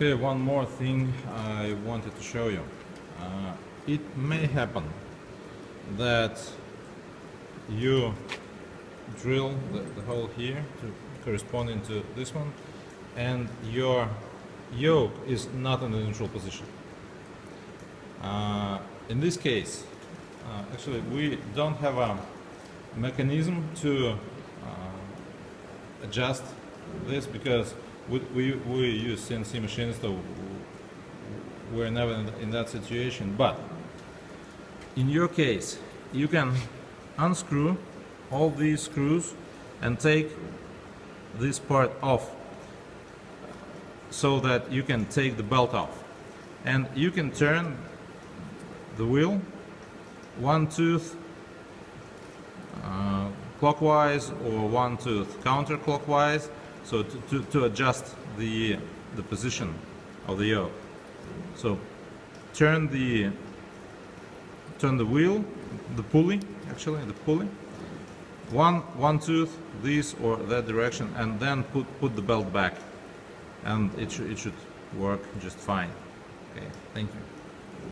Okay, one more thing I wanted to show you. It may happen that you drill the hole here corresponding to this one, and your yoke is not in the neutral position. In this case, actually we don't have a mechanism to adjust this because we use CNC machines, so we're never in that situation. But in your case, you can unscrew all these screws and take this part off so that you can take the belt off, and you can turn the wheel one tooth clockwise or one tooth counterclockwise, so to adjust the position of the yoke. So turn the wheel, the pulley, one tooth this or that direction, and then put the belt back, and it should work just fine. Okay, thank you.